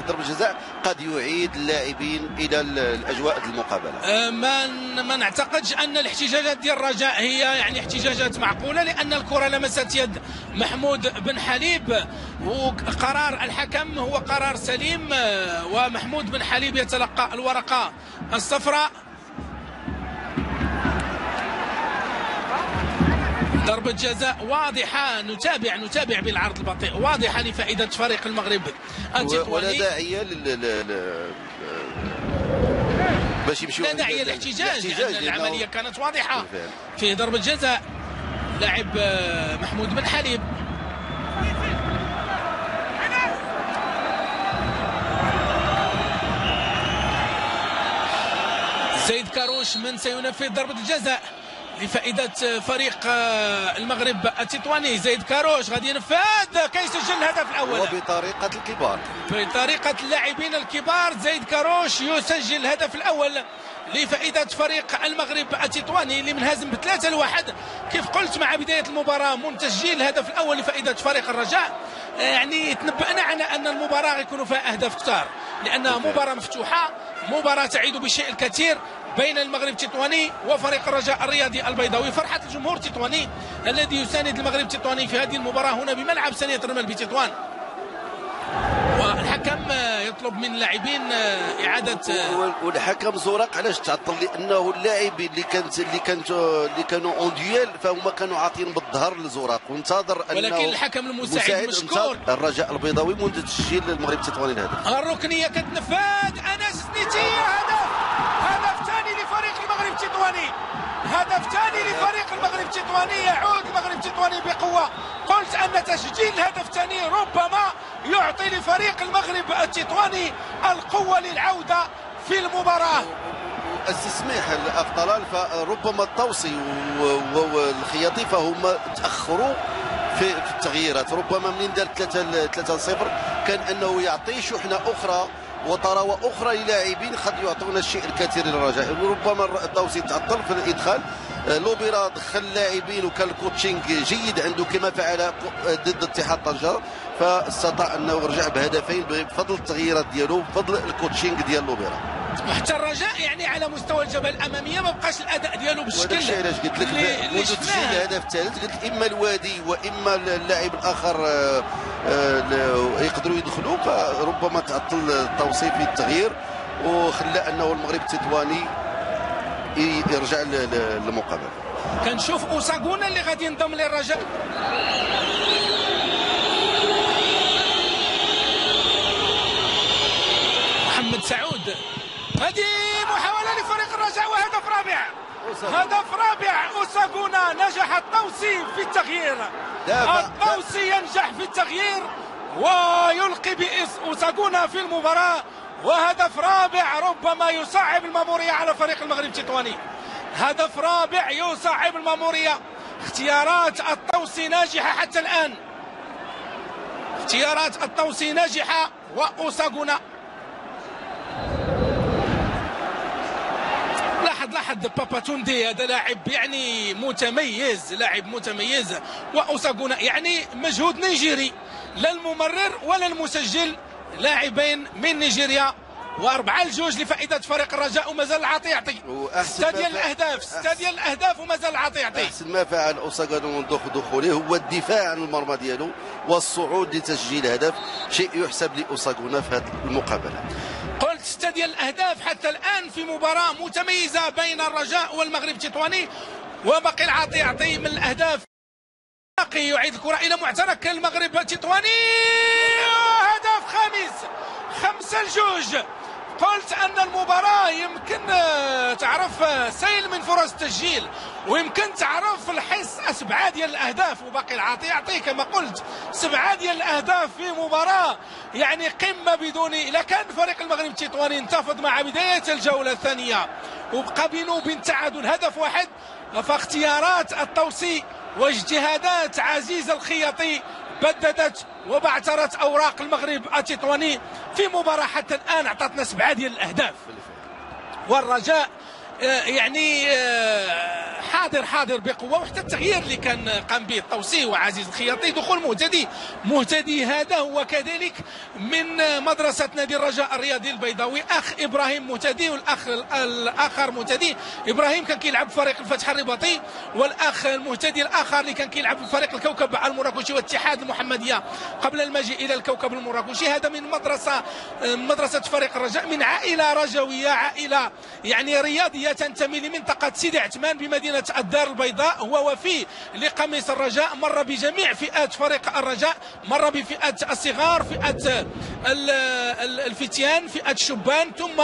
ضربة الجزاء قد يعيد اللاعبين الى الاجواء المقابله. ما نعتقدش ان الاحتجاجات ديال الرجاء هي يعني احتجاجات معقوله، لان الكره لمست يد محمود بن حليب، وقرار الحكم هو قرار سليم، ومحمود بن حليب يتلقى الورقه الصفراء. ضربة جزاء واضحة، نتابع بالعرض البطيء، واضحة لفائدة فريق المغرب التطواني. ولا داعي باش يمشيو، لا داعي للاحتجاج لأن العملية كانت واضحة. في ضربة جزاء لاعب محمود بن حليب. زيد كاروش من سينفذ ضربة الجزاء لفائدة فريق المغرب التطواني. زيد كاروش غادي ينفذ كيسجل الهدف الأول، وبطريقة الكبار، بطريقة اللاعبين الكبار. زيد كاروش يسجل الهدف الأول لفائدة فريق المغرب التطواني اللي منهزم ب3-1. كيف قلت مع بداية المباراة من تسجيل الهدف الأول لفائدة فريق الرجاء، يعني تنبأنا على أن المباراة يكون فيها أهداف كثار، لأنها مباراة مفتوحة، مباراة تعيد بالشيء الكثير بين المغرب التطواني وفريق الرجاء الرياضي البيضاوي. فرحة الجمهور التطواني الذي يساند المغرب التطواني في هذه المباراة هنا بملعب ثانية الرمل بتطوان. والحكم يطلب من اللاعبين إعادة، والحكم زرق علاش تعطل؟ لأنه اللاعبين اللي كانوا اون ديال فهم كانوا عاطين بالظهر لزرق، وانتظر أنه ولكن الحكم المساعد مشكور. الرجاء البيضاوي منذ تسجيل المغرب التطواني الهدف. الركنية كتنفذ، أنس نيتي، هدف ثاني لفريق المغرب التطواني، هدف ثاني لفريق المغرب التطواني. يعود المغرب التطواني بقوة. قلت أن تسجيل الهدف الثاني ربما يعطي لفريق المغرب التطواني القوة للعودة في المباراة. استسمح الأفضل، فربما الطوسي والخياطي فهم تأخروا في التغييرات. ربما منين دار 3-0 كان أنه يعطي شحنة أخرى وطراوة أخرى للاعبين قد يعطون الشيء الكثير للرجاء. ربما الطوسي تعطل في الإدخال، لوبيرا دخل لاعبين وكان الكوتشينغ جيد عنده كما فعل ضد اتحاد طنجة، فاستطاع انه يرجع بهدفين بفضل التغييرات ديالو، بفضل الكوتشينغ ديال لوبيرا. وحتى الرجاء يعني على مستوى الجبهه الاماميه ما بقاش الاداء ديالو بالشكل اللي قلت لك منذ تسجيل الهدف الثالث. قلت اما الوادي واما اللاعب الاخر يقدروا يدخلوا، فربما تعطل التوصيف في التغيير وخلى انه المغرب التطواني يرجع للمقابله. كنشوف اوساغونا اللي غادي ينضم للرجاء. محمد سعود، هذه محاولة لفريق الرجاء وهدف رابع. هدف رابع اوساغونا. نجح الطوسي في التغيير، الطوسي ينجح في التغيير ويلقي بأوساغونا في المباراة، وهدف رابع ربما يصعب المامورية على فريق المغرب التطواني. هدف رابع يصعب المامورية. اختيارات الطوسي ناجحة حتى الآن، اختيارات الطوسي ناجحة. وأوساغونا لاحظ باباتوندي، هذا لاعب يعني متميز، لاعب متميز. وأوساغونا يعني مجهود نيجيري، لا الممرر ولا المسجل، لاعبين من نيجيريا. و4-2 لفائدة فريق الرجاء، ومازال العاطي يعطي. 6 ديال الأهداف ومازال العاطي يعطي. أحسن ما فعل أوساغونا منذ دخوله هو الدفاع عن المرمى ديالو والصعود لتسجيل هدف، شيء يحسب لأوساغونا في هذه المقابلة. قلت 6 ديال الأهداف حتى الآن في مباراة متميزة بين الرجاء والمغرب التطواني، وبقي العاطي يعطي من الأهداف. باقي يعيد الكرة إلى معترك المغرب التطواني، هدف خامس، 5-2. قلت أن المباراة يمكن تعرف سيل من فرص التسجيل، ويمكن تعرف الحس 7 ديال الأهداف، وباقي العاطي يعطي كما قلت 7 ديال الأهداف في مباراة يعني قمة بدون. إذا كان فريق المغرب التطواني انتفض مع بداية الجولة الثانية وبقى بينه وبين التعادل هدف واحد، فاختيارات الطوسي واجتهادات عزيز الخياطي بددت وبعثرت اوراق المغرب التطواني في مباراه حتى الان اعطتنا 7 ديال الاهداف. والرجاء يعني حاضر بقوه، وحتى التغيير اللي كان قام به الطوسي وعزيز الخياطي دخول مهتدي هذا هو كذلك من مدرسه نادي الرجاء الرياضي البيضاوي. اخ ابراهيم مهتدي والاخ الاخر مهتدي. ابراهيم كان كيلعب في فريق الفتح الرباطي، والاخ المهتدي الاخر اللي كان كيلعب في فريق الكوكب المراكشي واتحاد المحمديه قبل المجيء الى الكوكب المراكشي. هذا من مدرسه فريق الرجاء، من عائله رجويه، عائله يعني رياضيه تنتمي لمنطقه سيدي عثمان بمدينه الدار البيضاء. هو وفي لقميص الرجاء، مر بجميع فئات فريق الرجاء، مر بفئه الصغار، فئه الفتيان، فئه الشبان، ثم